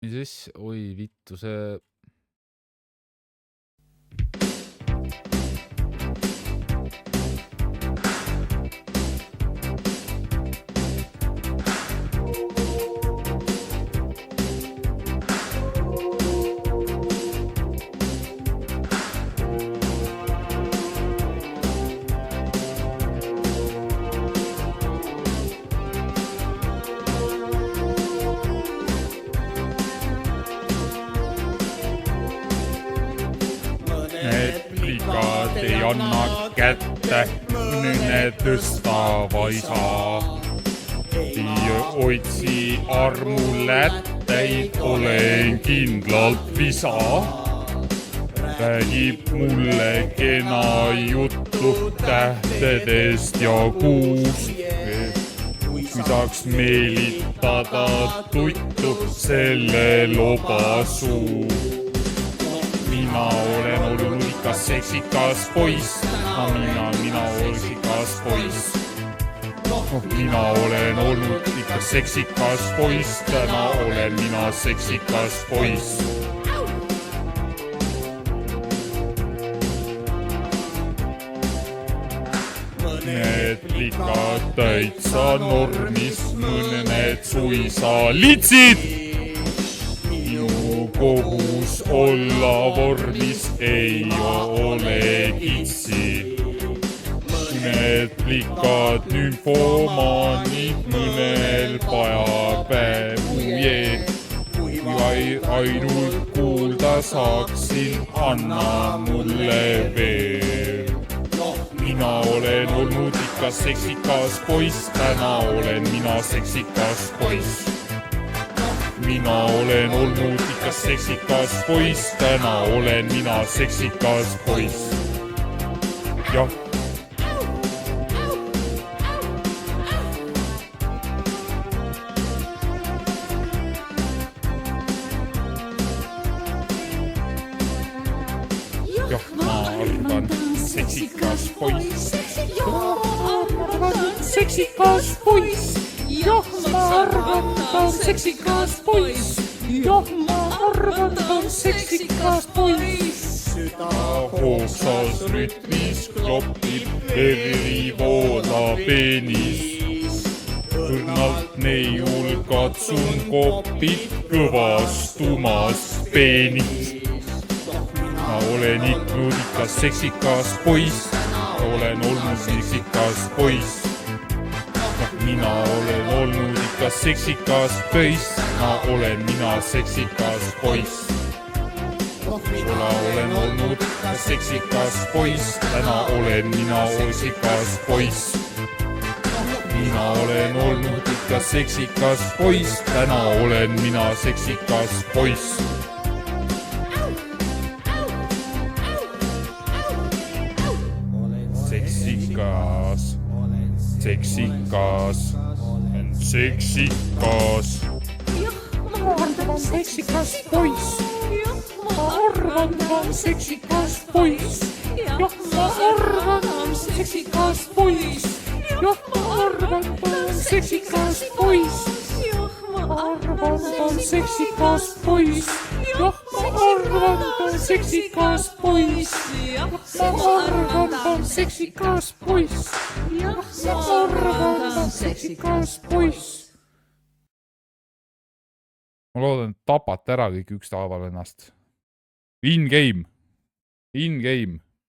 Mis siis? Oi vittu, see... Need plikad ei anna kätte, need tõstava ei saa. Ei otsi armu lätteid, olen kindlalt visa. Räägib mulle kena juttu tähtedest ja kuust. Kui saaks meelitada tuttu selle loba suu. Mina olen olnud ikka seksikas poiss, mina seksikas poiss. Mina olen olnud ikka seksikas poiss, täna olen mina seksikas poiss. Mõned plikad täitsa normis, mõned suisa litsid. Minu kohus olla vormis ei ole kitsi. Mõned plikad nymfomaanid, mõnel pajapäev uje. Kui ainult kuulda saaksin, anna mulle veel. Mina olen olnud ikka seksikas poiss, täna olen mina seksikas poiss. Mina olen olnud ikka seksikas poiss, täna olen mina seksikas poiss. Jah. Jah, ma arvan, seksikas poiss. Seksikas poiss. Jah, ma arvan, ta on seksikas poiss. Jah, ma arvan, ta on seksikas poiss. Süda hoogsas rütmis klopib, veri voolab peenis. Õrnalt neiul katsun kopib kõvas tumas peenis. Ma olen ikka seksikas poiss, olen olnud seksikas poiss. Mina olen olnud ikka seksikas poiss, ma olen mina seksikas poiss. Mina olen olnud ikka seksikas poiss, täna olen mina seksikas poiss. Mina olen olnud ikka seksikas poiss, täna olen mina seksikas poiss. Seksikas. Seksikas. Seksikas. Jah, ma arvan, ta on seksikas poiss. Ma arvan, ta on seksikas poiss. Jah, ma arvan, ta on seksikas poiss. Jah, ma arvan, ta on seksikas poiss. Jah, ma arvan, ta on seksikas poiss. Jah, ma arvan, ta on seksikas poiss. Jah, ma arvan, ta on seksikas poiss. Jah, ma arvan, ta on seksikas poiss. Ma loodan, et tapate ära kõik ükstaaval ennast. In-game. In-game.